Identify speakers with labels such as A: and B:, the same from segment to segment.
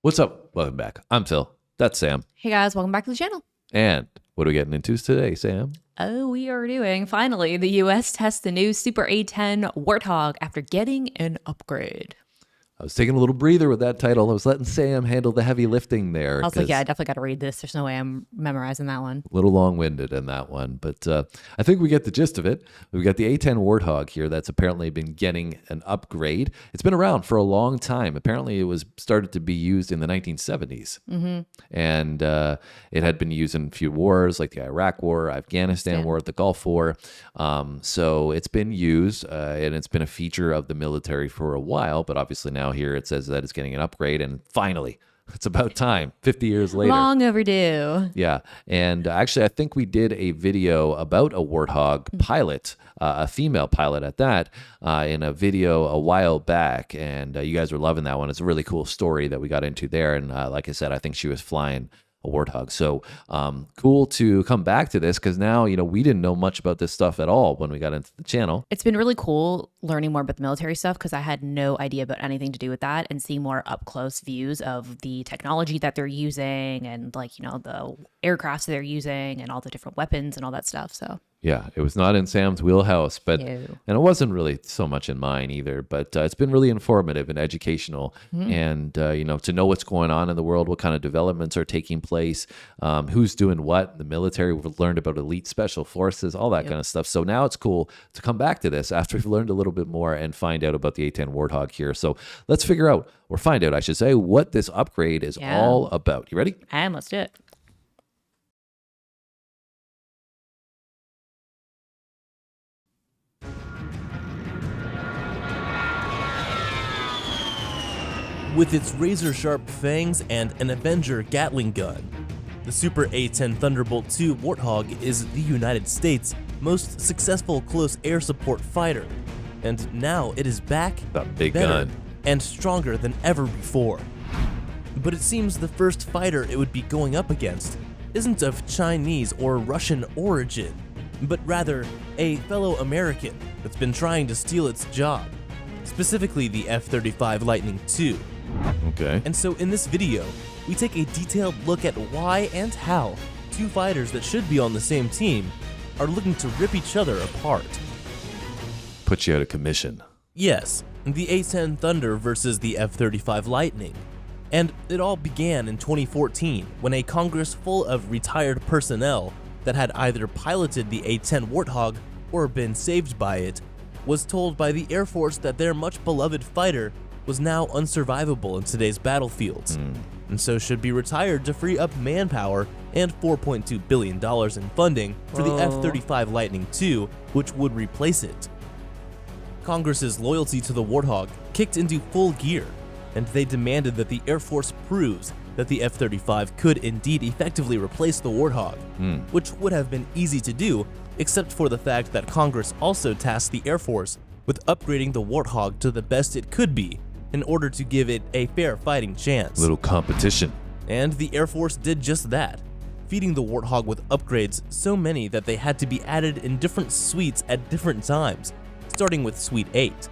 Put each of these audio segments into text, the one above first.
A: What's up? Welcome back. I'm Phil. That's Sam.
B: Hey guys, welcome back to the channel.
A: And what are we getting into today, Sam?
B: Oh, we are doing, finally, the US tests the new Super A-10 Warthog after getting an upgrade.
A: I was taking a little breather with that title. I was letting Sam handle the heavy lifting there.
B: I was like, yeah, I definitely got to read this. There's no way I'm memorizing that one.
A: A little long-winded in that one, but I think we get the gist of it. We've got the A-10 Warthog here that's apparently been getting an upgrade. It's been around for a long time. Apparently, it was started to be used in the 1970s. And it had been used in a few wars, like the Iraq War, Afghanistan War, the Gulf War. So it's been used, and it's been a feature of the military for a while, but obviously now here it says that it's getting an upgrade, and finally, it's about time, 50 years later.
B: Long overdue.
A: Yeah. And actually, I think we did a video about a Warthog pilot, a female pilot at that, in a video a while back. And you guys were loving that one. It's a really cool story that we got into there. And like I said, I think she was flying a Warthog. So cool to come back to this, because now, we didn't know much about this stuff at all when we got into the channel.
B: It's been really cool learning more about the military stuff, because I had no idea about anything to do with that, and seeing more up close views of the technology that they're using, and the aircrafts they're using, and all the different weapons and all that stuff. So
A: yeah, it was not in Sam's wheelhouse, but
B: No.
A: and it wasn't really so much in mine either. But it's been really informative and educational, and to know what's going on in the world, what kind of developments are taking place, who's doing what. The military, we've learned about elite special forces, all that kind of stuff. So now it's cool to come back to this after we've learned a little bit more and find out about the A-10 Warthog here. So let's figure out, or find out, I should say, what this upgrade is all about. You ready?
B: And let's do it.
C: With its razor-sharp fangs and an Avenger Gatling gun, the Super A-10 Thunderbolt II Warthog is the United States' most successful close air support fighter, and now it is back,
A: That big
C: better,
A: gun.
C: and stronger than ever before. But it seems the first fighter it would be going up against isn't of Chinese or Russian origin, but rather a fellow American that's been trying to steal its job, specifically the F-35 Lightning II.
A: Okay.
C: And so in this video, we take a detailed look at why and how two fighters that should be on the same team are looking to rip each other apart.
A: Put you out of commission.
C: Yes, the A-10 Thunder versus the F-35 Lightning. And it all began in 2014 when a Congress full of retired personnel that had either piloted the A-10 Warthog or been saved by it was told by the Air Force that their much beloved fighter was now unsurvivable in today's battlefields, and so should be retired to free up manpower and $4.2 billion in funding for the F-35 Lightning II, which would replace it. Congress's loyalty to the Warthog kicked into full gear, and they demanded that the Air Force proves that the F-35 could indeed effectively replace the Warthog, which would have been easy to do, except for the fact that Congress also tasked the Air Force with upgrading the Warthog to the best it could be in order to give it a fair fighting chance.
A: Little competition.
C: And the Air Force did just that, feeding the Warthog with upgrades so many that they had to be added in different suites at different times, starting with Suite 8.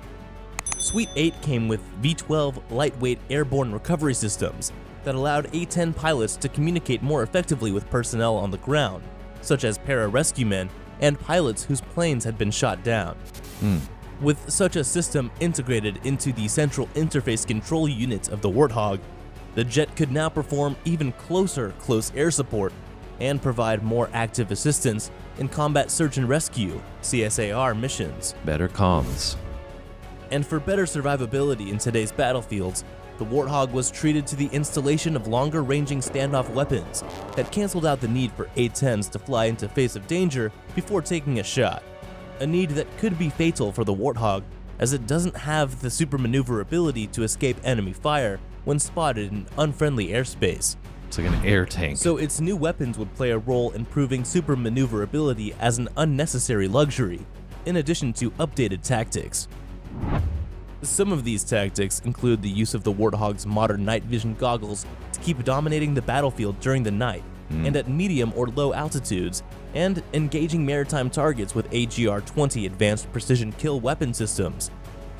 C: Suite 8 came with V-12 lightweight airborne recovery systems that allowed A-10 pilots to communicate more effectively with personnel on the ground, such as para-rescue men and pilots whose planes had been shot down. With such a system integrated into the central interface control units of the Warthog, the jet could now perform even closer close air support and provide more active assistance in combat search and rescue (CSAR) missions.
A: Better comms.
C: And for better survivability in today's battlefields, the Warthog was treated to the installation of longer-ranging standoff weapons that canceled out the need for A-10s to fly into face of danger before taking a shot. A need that could be fatal for the Warthog, as it doesn't have the super maneuverability to escape enemy fire when spotted in unfriendly airspace.
A: It's like an air tank.
C: So its new weapons would play a role in proving super maneuverability as an unnecessary luxury, in addition to updated tactics. Some of these tactics include the use of the Warthog's modern night vision goggles to keep dominating the battlefield during the night and at medium or low altitudes, and engaging maritime targets with AGR-20 advanced precision kill weapon systems,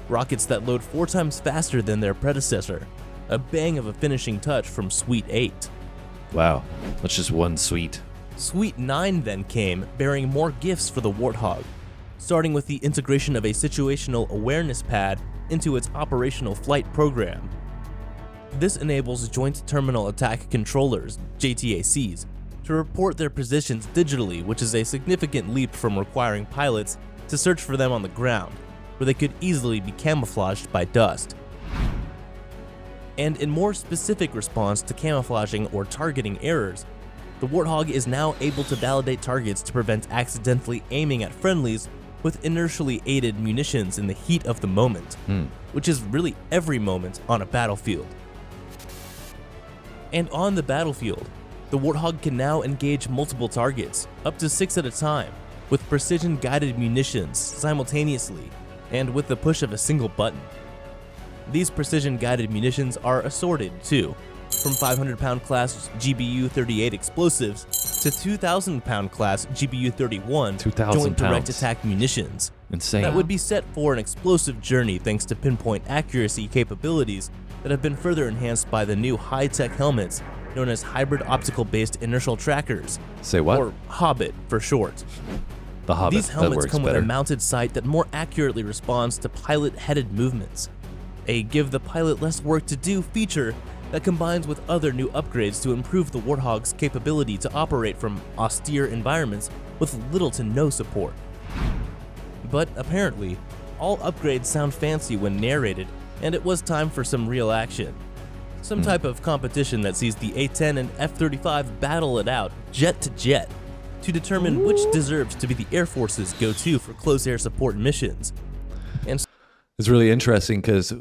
C: rockets that load 4 times faster than their predecessor, a bang of a finishing touch from Suite 8.
A: Wow, that's just one suite.
C: Suite 9 then came, bearing more gifts for the Warthog, starting with the integration of a situational awareness pad into its operational flight program. This enables Joint Terminal Attack Controllers, JTACs, to report their positions digitally, which is a significant leap from requiring pilots to search for them on the ground, where they could easily be camouflaged by dust. And in more specific response to camouflaging or targeting errors, the Warthog is now able to validate targets to prevent accidentally aiming at friendlies with inertially aided munitions in the heat of the moment, which is really every moment on a battlefield. And on the battlefield, the Warthog can now engage multiple targets, up to 6 at a time, with precision-guided munitions simultaneously, and with the push of a single button. These precision-guided munitions are assorted, too, from 500-pound class GBU-38 explosives to 2,000-pound class GBU-31 Joint Direct Attack munitions.
A: Insane.
C: That would be set for an explosive journey thanks to pinpoint accuracy capabilities that have been further enhanced by the new high-tech helmets known as Hybrid Optical-Based Inertial Trackers.
A: Say what?
C: Or HOBIT for short.
A: The Hobbit.
C: These helmets come
A: better.
C: with a mounted sight that more accurately responds to pilot-headed movements. A give the pilot less work to do feature that combines with other new upgrades to improve the Warthog's capability to operate from austere environments with little to no support. But apparently, all upgrades sound fancy when narrated, and it was time for some real action. Some type of competition that sees the A-10 and F-35 battle it out, jet to jet, to determine which deserves to be the Air Force's go-to for close air support missions. And
A: it's really interesting because,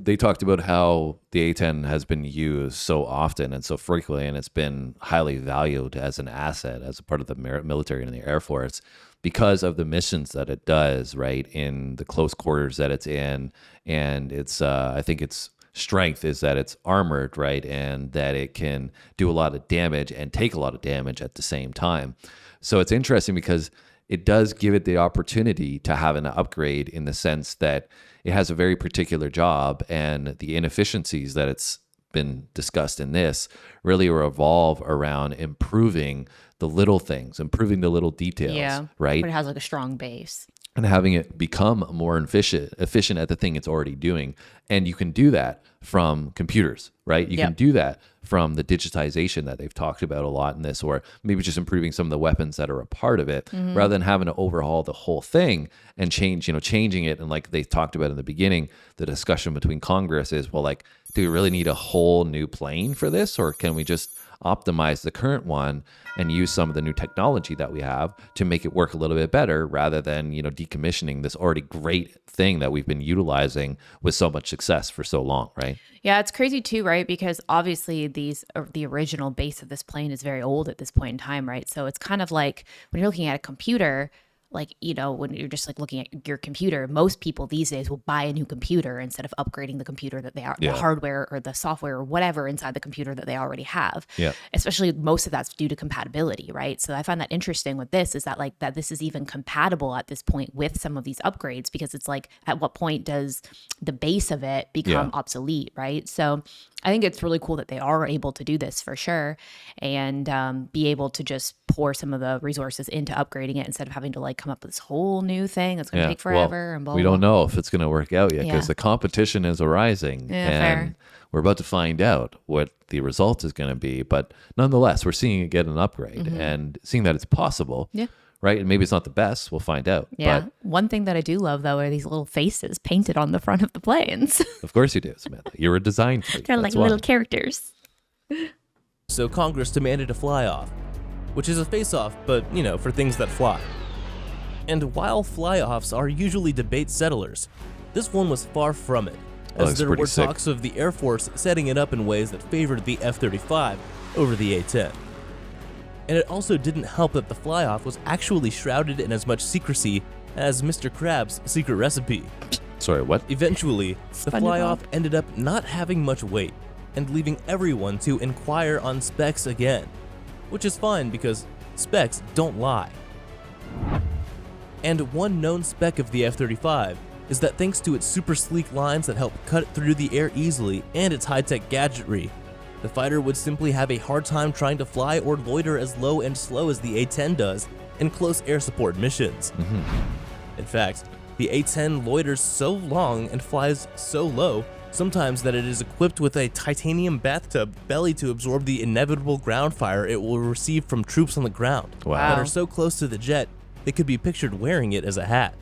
A: they talked about how the A-10 has been used so often and so frequently, and it's been highly valued as an asset, as a part of the military and the Air Force, because of the missions that it does, right, in the close quarters that it's in. And it's, I think its strength is that it's armored, right, and that it can do a lot of damage and take a lot of damage at the same time. So it's interesting because it does give it the opportunity to have an upgrade in the sense that it has a very particular job, and the inefficiencies that it's been discussed in this really revolve around improving the little things, improving the little details, right?
B: But it has like a strong base.
A: And having it become more efficient at the thing it's already doing. And you can do that from computers, right? You can do that from the digitization that they've talked about a lot in this, or maybe just improving some of the weapons that are a part of it, rather than having to overhaul the whole thing and changing it. And like they talked about in the beginning, the discussion between Congress is, well, like, do we really need a whole new plane for this? Or can we just optimize the current one and use some of the new technology that we have to make it work a little bit better, rather than, decommissioning this already great thing that we've been utilizing with so much success for so long, right?
B: Yeah, it's crazy too, right? Because obviously the original base of this plane is very old at this point in time, right? So it's kind of like when you're looking at a computer, like, when you're just like looking at your computer, most people these days will buy a new computer instead of upgrading the computer that they are, the hardware or the software or whatever inside the computer that they already have. Yeah. Especially most of that's due to compatibility, right? So I find that interesting with this is that that this is even compatible at this point with some of these upgrades, because it's like, at what point does the base of it become obsolete, right? So I think it's really cool that they are able to do this for sure, and be able to just pour some of the resources into upgrading it instead of having to like come up with this whole new thing that's going to take forever. And blah,
A: we
B: blah.
A: don't know if it's going to work out yet, because the competition is arising, and we're about to find out what the result is going to be. But nonetheless, we're seeing it get an upgrade and seeing that it's possible. Yeah. Right? And maybe it's not the best. We'll find out.
B: Yeah.
A: But
B: one thing that I do love, though, are these little faces painted on the front of the planes.
A: Of course you do, Samantha. You're a design freak.
B: They're like little characters.
C: So Congress demanded a fly-off, which is a face-off, but, for things that fly. And while fly-offs are usually debate settlers, this one was far from it, as there were talks of the Air Force setting it up in ways that favored the F-35 over the A-10. And it also didn't help that the fly-off was actually shrouded in as much secrecy as Mr. Krabs' secret recipe.
A: Sorry, what?
C: Eventually, the fly-off ended up not having much weight and leaving everyone to inquire on specs again, which is fine because specs don't lie. And one known spec of the F-35 is that thanks to its super sleek lines that help cut through the air easily and its high-tech gadgetry, the fighter would simply have a hard time trying to fly or loiter as low and slow as the A-10 does in close air support missions. In fact, the A-10 loiters so long and flies so low sometimes that it is equipped with a titanium bathtub belly to absorb the inevitable ground fire it will receive from troops on the ground that are so close to the jet they could be pictured wearing it as a hat.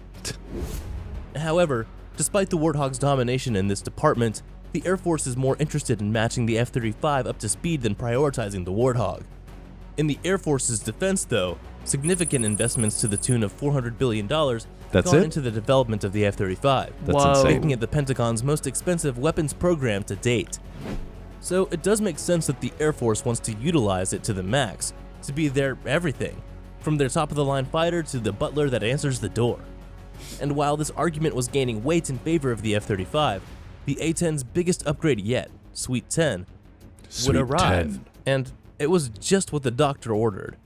C: However, despite the Warthog's domination in this department, the Air Force is more interested in matching the F-35 up to speed than prioritizing the Warthog. In the Air Force's defense, though, significant investments to the tune of $400 billion have gone into the development of the F-35, making it the Pentagon's most expensive weapons program to date. So it does make sense that the Air Force wants to utilize it to the max, to be their everything, from their top-of-the-line fighter to the butler that answers the door. And while this argument was gaining weight in favor of the F-35, the A-10's biggest upgrade yet, Suite 10, would arrive, and it was just what the doctor ordered.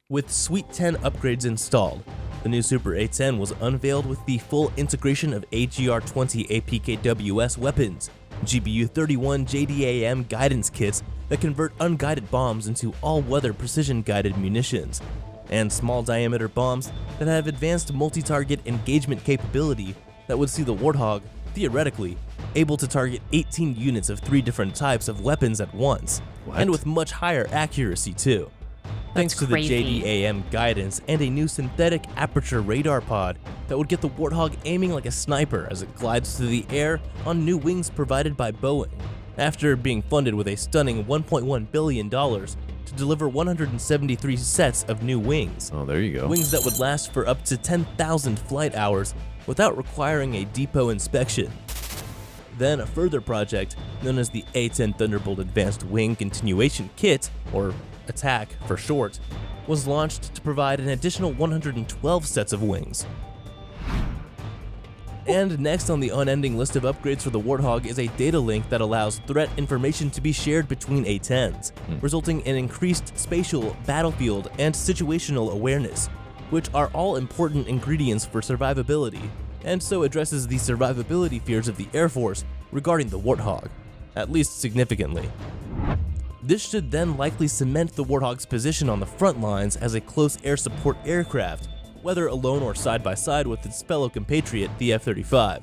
C: With Suite 10 upgrades installed, the new Super A-10 was unveiled with the full integration of AGR-20 APKWS weapons, GBU-31 JDAM guidance kits that convert unguided bombs into all-weather precision-guided munitions, and small-diameter bombs that have advanced multi-target engagement capability that would see the Warthog, theoretically, able to target 18 units of 3 different types of weapons at once, and with much higher accuracy too. Thanks to the JDAM guidance and a new synthetic aperture radar pod that would get the Warthog aiming like a sniper as it glides through the air on new wings provided by Boeing, after being funded with a stunning $1.1 billion to deliver 173 sets of new wings.
A: Oh, there you go.
C: Wings that would last for up to 10,000 flight hours without requiring a depot inspection. Then a further project, known as the A-10 Thunderbolt Advanced Wing Continuation Kit, or ATTACK for short, was launched to provide an additional 112 sets of wings. And next on the unending list of upgrades for the Warthog is a data link that allows threat information to be shared between A-10s, resulting in increased spatial, battlefield, and situational awareness, which are all important ingredients for survivability, and so addresses the survivability fears of the Air Force regarding the Warthog, at least significantly. This should then likely cement the Warthog's position on the front lines as a close air support aircraft, whether alone or side by side with its fellow compatriot, the F-35.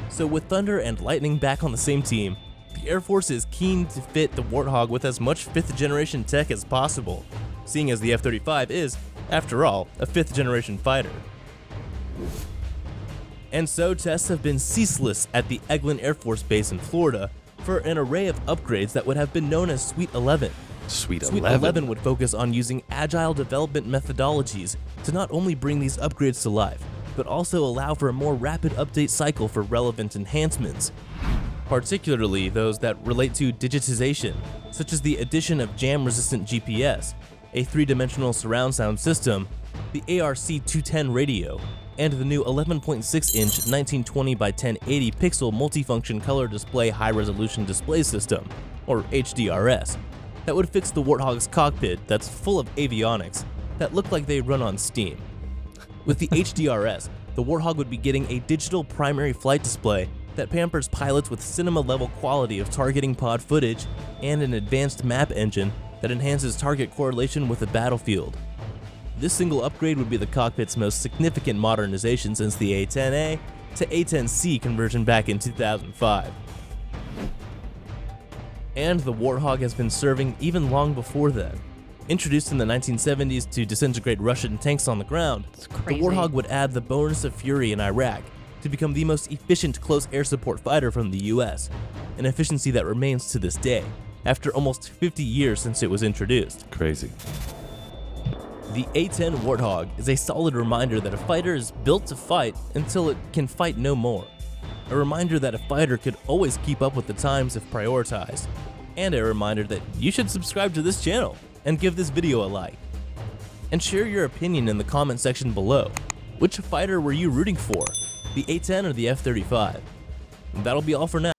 C: So with Thunder and Lightning back on the same team, the Air Force is keen to fit the Warthog with as much 5th generation tech as possible, seeing as the F-35 is, after all, a 5th generation fighter. And so tests have been ceaseless at the Eglin Air Force Base in Florida for an array of upgrades that would have been known as Suite 11.
A: Suite
C: 11 would focus on using agile development methodologies to not only bring these upgrades to life, but also allow for a more rapid update cycle for relevant enhancements, particularly those that relate to digitization, such as the addition of jam-resistant GPS, a 3-dimensional surround sound system, the ARC-210 radio, and the new 11.6-inch 1920 by 1080 pixel multifunction color display high-resolution display system, or HDRS, that would fix the Warthog's cockpit that's full of avionics that look like they run on Steam. With the HDRS, the Warthog would be getting a digital primary flight display that pampers pilots with cinema-level quality of targeting pod footage and an advanced map engine that enhances target correlation with the battlefield. This single upgrade would be the cockpit's most significant modernization since the A-10A to A-10C conversion back in 2005. And the Warthog has been serving even long before then. Introduced in the 1970s to disintegrate Russian tanks on the ground, the Warthog would add the bonus of fury in Iraq to become the most efficient close air support fighter from the US, an efficiency that remains to this day, after almost 50 years since it was introduced.
A: Crazy.
C: The A-10 Warthog is a solid reminder that a fighter is built to fight until it can fight no more. A reminder that a fighter could always keep up with the times if prioritized. And a reminder that you should subscribe to this channel and give this video a like. And share your opinion in the comment section below. Which fighter were you rooting for? The A-10 or the F-35? And that'll be all for now.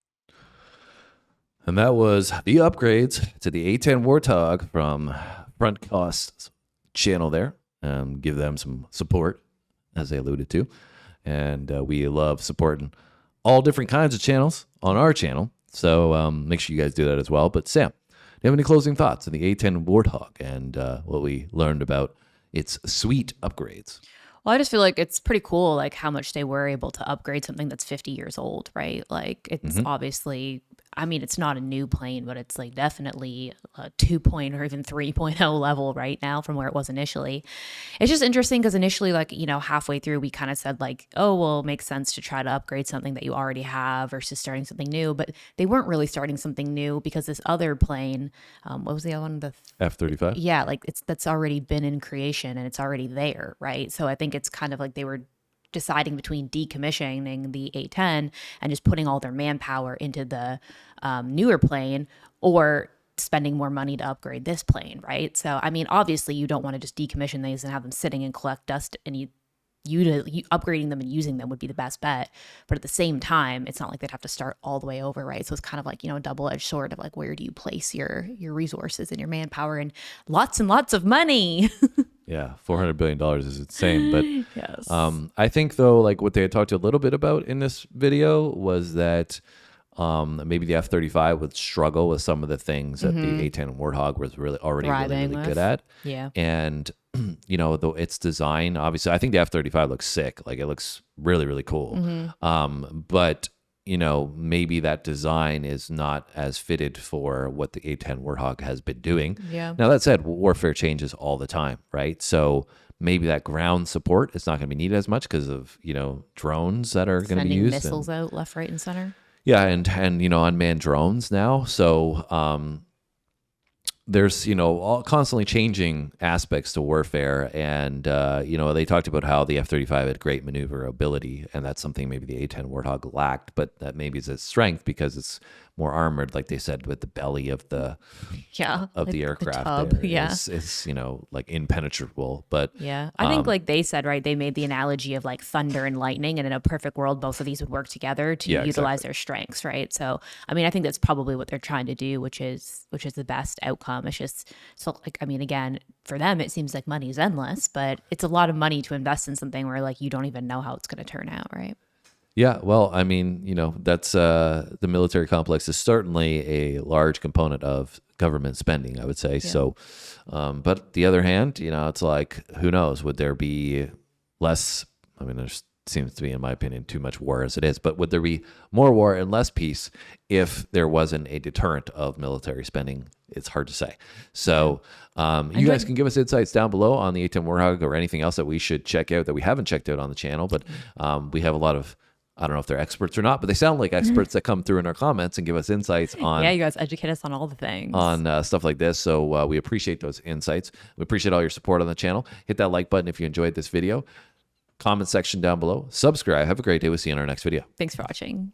A: And that was the upgrades to the A-10 Warthog from Front Cost's channel there. Give them some support. as they alluded to. And we love supporting all different kinds of channels on our channel. So make sure you guys do that as well. But Sam, do you have any closing thoughts on the A-10 Warthog and what we learned about its sweet upgrades?
B: Well, I just feel like it's pretty cool, like how much they were able to upgrade something that's 50 years old, right? Like it's obviously, I mean, it's not a new plane, but it's like definitely a 2.0 or even 3.0 level right now from where it was initially. It's just interesting because initially, like, you know, halfway through, we kind of said like, oh, well, it makes sense to try to upgrade something that you already have versus starting something new. But they weren't really starting something new because this other plane, what was the other one? The
A: F-35?
B: Yeah, like that's already been in creation and it's already there, right? So I think it's kind of like they were deciding between decommissioning the A-10 and just putting all their manpower into the newer plane, or spending more money to upgrade this plane, right? So, I mean, obviously you don't want to just decommission these and have them sitting and collect dust, and you upgrading them and using them would be the best bet. But at the same time, it's not like they'd have to start all the way over, right? So it's kind of like, you know, a double-edged sword of like, where do you place your resources and your manpower and lots of money?
A: Yeah, $400 billion is insane. But
B: Yes.
A: I think, though, like what they had talked a little bit about in this video was that maybe the F-35 would struggle with some of the things that the A-10 Warthog was already really good at.
B: Yeah.
A: And, you know, though its design, obviously, I think the F-35 looks sick. Like, it looks really, really cool. But, you know, maybe that design is not as fitted for what the A-10 Warthog has been doing.
B: Yeah.
A: Now, that said, warfare changes all the time, right? So maybe that ground support is not going to be needed as much because of, you know, drones that are going to be
B: Sending
A: used.
B: missiles out left, right, and center.
A: Yeah, and you know, unmanned drones now. So there's, you know, all constantly changing aspects to warfare, and you know, they talked about how the F-35 had great maneuverability, and that's something maybe the A-10 Warthog lacked, but that maybe is its strength because it's more armored, like they said, with the belly of the
B: The
A: aircraft.
B: tub,
A: there
B: yeah.
A: is, you know, like impenetrable. But
B: Yeah. I think like they said, right, they made the analogy of like thunder and lightning, and in a perfect world, both of these would work together to
A: Yeah,
B: utilize
A: exactly.
B: their strengths, right? So, I mean, I think that's probably what they're trying to do, which is the best outcome. It's just, so like, I mean, again, for them, it seems like money is endless, but it's a lot of money to invest in something where like you don't even know how it's going to turn out, right?
A: yeah, well, I mean, you know, that's the military complex is certainly a large component of government spending, I would say. So, but the other hand, you know, it's like, who knows? Would there be less? I mean, there seems to be, in my opinion, too much war as it is. But would there be more war and less peace if there wasn't a deterrent of military spending? It's hard to say. So you guys can give us insights down below on the A-10 Warthog or anything else that we should check out that we haven't checked out on the channel. But we have a lot of, I don't know if they're experts or not, but they sound like experts that come through in our comments and give us insights on
B: Yeah, you guys educate us on all the things.
A: on stuff like this. So we appreciate those insights. We appreciate all your support on the channel. Hit that like button if you enjoyed this video. Comment section down below. Subscribe. Have a great day. We'll see you in our next video.
B: Thanks for watching.